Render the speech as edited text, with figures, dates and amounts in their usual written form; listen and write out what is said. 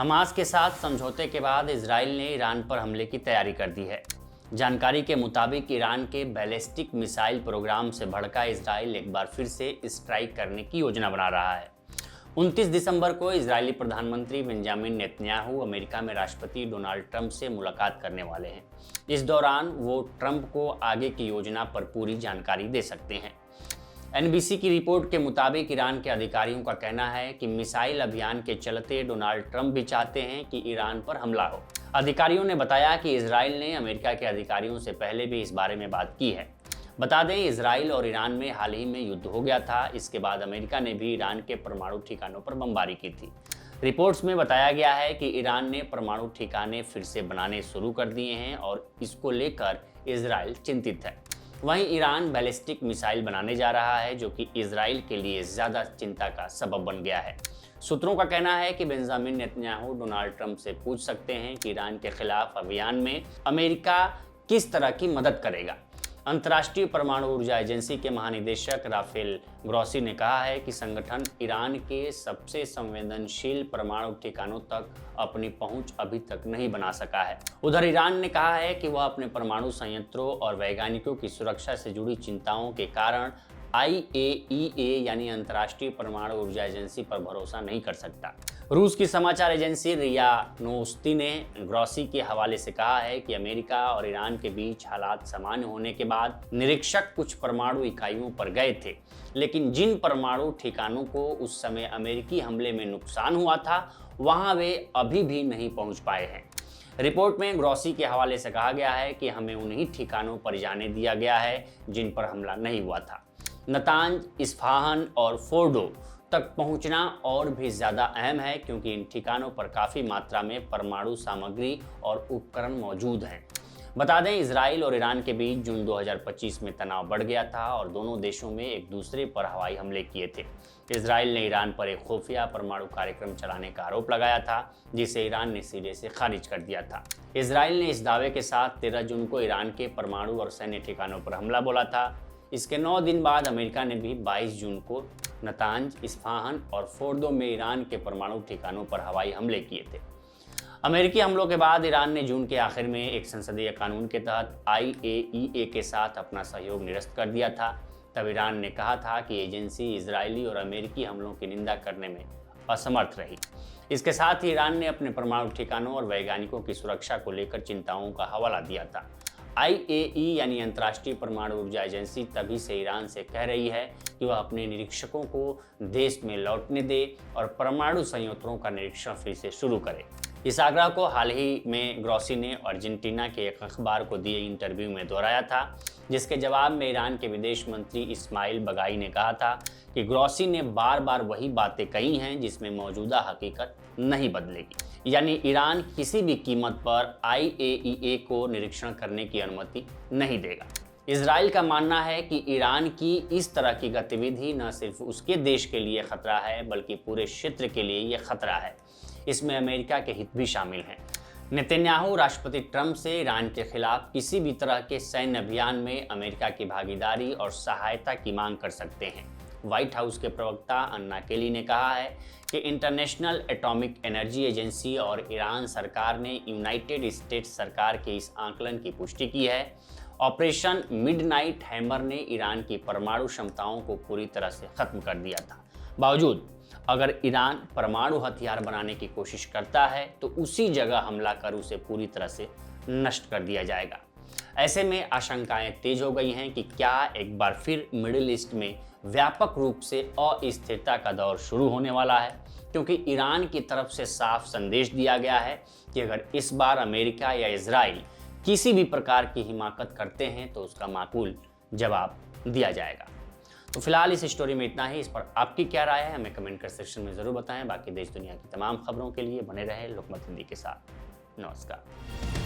Hamas के साथ समझौते के बाद इजराइल ने ईरान पर हमले की तैयारी कर दी है। जानकारी के मुताबिक ईरान के बैलिस्टिक मिसाइल प्रोग्राम से भड़का इजराइल एक बार फिर से स्ट्राइक करने की योजना बना रहा है। 29 दिसंबर को इजरायली प्रधानमंत्री बेंजामिन नेतन्याहू अमेरिका में राष्ट्रपति डोनाल्ड ट्रंप से मुलाकात करने वाले हैं। इस दौरान वो ट्रंप को आगे की योजना पर पूरी जानकारी दे सकते हैं। एनबीसी की रिपोर्ट के मुताबिक ईरान के अधिकारियों का कहना है कि मिसाइल अभियान के चलते डोनाल्ड ट्रंप भी चाहते हैं कि ईरान पर हमला हो। अधिकारियों ने बताया कि इजराइल ने अमेरिका के अधिकारियों से पहले भी इस बारे में बात की है। बता दें, इजराइल और ईरान में हाल ही में युद्ध हो गया था। इसके बाद अमेरिका ने भी ईरान के परमाणु ठिकानों पर बमबारी की थी। रिपोर्ट्स में बताया गया है कि ईरान ने परमाणु ठिकाने फिर से बनाने शुरू कर दिए हैं और इसको लेकर इजराइल चिंतित है। वहीं ईरान बैलिस्टिक मिसाइल बनाने जा रहा है, जो कि इजराइल के लिए ज़्यादा चिंता का सबब बन गया है। सूत्रों का कहना है कि बेंजामिन नेतन्याहू डोनाल्ड ट्रंप से पूछ सकते हैं कि ईरान के खिलाफ अभियान में अमेरिका किस तरह की मदद करेगा। अंतर्राष्ट्रीय परमाणु ऊर्जा एजेंसी के महानिदेशक राफेल ग्रॉसी ने कहा है कि संगठन ईरान के सबसे संवेदनशील परमाणु ठिकानों तक अपनी पहुंच अभी तक नहीं बना सका है। उधर ईरान ने कहा है कि वह अपने परमाणु संयंत्रों और वैज्ञानिकों की सुरक्षा से जुड़ी चिंताओं के कारण IAEA यानी अंतर्राष्ट्रीय परमाणु ऊर्जा एजेंसी पर भरोसा नहीं कर सकता। रूस की समाचार एजेंसी रिया नोस्ती ने ग्रॉसी के हवाले से कहा है कि अमेरिका और ईरान के बीच हालात सामान्य होने के बाद निरीक्षक कुछ परमाणु इकाइयों पर गए थे, लेकिन जिन परमाणु ठिकानों को उस समय अमेरिकी हमले में नुकसान हुआ था वहां वे अभी भी नहीं पहुंच पाए हैं। रिपोर्ट में ग्रॉसी के हवाले से कहा गया है कि हमें उन्हीं ठिकानों पर जाने दिया गया है जिन पर हमला नहीं हुआ था। नतांज, इस्फहान और फोर्डो तक पहुंचना और भी ज़्यादा अहम है, क्योंकि इन ठिकानों पर काफ़ी मात्रा में परमाणु सामग्री और उपकरण मौजूद हैं। बता दें, इजराइल और ईरान के बीच जून 2025 में तनाव बढ़ गया था और दोनों देशों में एक दूसरे पर हवाई हमले किए थे। इजराइल ने ईरान पर एक खुफिया परमाणु कार्यक्रम चलाने का आरोप लगाया था, जिसे ईरान ने सिरे से खारिज कर दिया था। इजराइल ने इस दावे के साथ 13 जून को ईरान के परमाणु और सैन्य ठिकानों पर हमला बोला था। इसके 9 दिन बाद अमेरिका ने भी 22 जून को नतांज, इस्फहान और फोर्दो में ईरान के परमाणु ठिकानों पर हवाई हमले किए थे। अमेरिकी हमलों के बाद ईरान ने जून के आखिर में एक संसदीय कानून के तहत IAEA के साथ अपना सहयोग निरस्त कर दिया था। तब ईरान ने कहा था कि एजेंसी इजरायली और अमेरिकी हमलों की निंदा करने में असमर्थ रही। इसके साथ ही ईरान ने अपने परमाणु ठिकानों और वैज्ञानिकों की सुरक्षा को लेकर चिंताओं का हवाला दिया था। IAEA यानी अंतर्राष्ट्रीय परमाणु ऊर्जा एजेंसी तभी से ईरान से कह रही है कि वह अपने निरीक्षकों को देश में लौटने दे और परमाणु संयंत्रों का निरीक्षण फिर से शुरू करे। इस आग्रह को हाल ही में ग्रॉसी ने अर्जेंटीना के एक अखबार को दिए इंटरव्यू में दोहराया था, जिसके जवाब में ईरान के विदेश मंत्री इस्माइल बगाई ने कहा था कि ग्रॉसी ने बार बार वही बातें कही हैं जिसमें मौजूदा हकीकत नहीं बदलेगी, यानी ईरान किसी भी कीमत पर IAEA को निरीक्षण करने की अनुमति नहीं देगा। इजराइल का मानना है कि ईरान की इस तरह की गतिविधि न सिर्फ उसके देश के लिए खतरा है, बल्कि पूरे क्षेत्र के लिए ये खतरा है। इसमें अमेरिका के हित भी शामिल हैं। नेतन्याहू राष्ट्रपति ट्रंप से ईरान के खिलाफ किसी भी तरह के सैन्य अभियान में अमेरिका की भागीदारी और सहायता की मांग कर सकते हैं। व्हाइट हाउस के प्रवक्ता अन्ना केली ने कहा है कि इंटरनेशनल एटॉमिक एनर्जी एजेंसी और ईरान सरकार ने यूनाइटेड स्टेट्स सरकार के इस आंकलन की पुष्टि की है। ऑपरेशन मिडनाइट हैमर ने ईरान की परमाणु क्षमताओं को पूरी तरह से खत्म कर दिया था। बावजूद अगर ईरान परमाणु हथियार बनाने की कोशिश करता है तो उसी जगह हमला कर उसे पूरी तरह से नष्ट कर दिया जाएगा। ऐसे में आशंकाएं तेज हो गई हैं कि क्या एक बार फिर मिडिल ईस्ट में व्यापक रूप से अस्थिरता का दौर शुरू होने वाला है, क्योंकि ईरान की तरफ से साफ संदेश दिया गया है कि अगर इस बार अमेरिका या इजराइल किसी भी प्रकार की हिमाकत करते हैं तो उसका माकूल जवाब दिया जाएगा। तो फिलहाल इस स्टोरी में इतना ही। इस पर आपकी क्या राय है हमें कमेंट कर सेक्शन में ज़रूर बताएं। बाकी देश दुनिया की तमाम खबरों के लिए बने रहे लोकमत हिंदी के साथ। नमस्कार।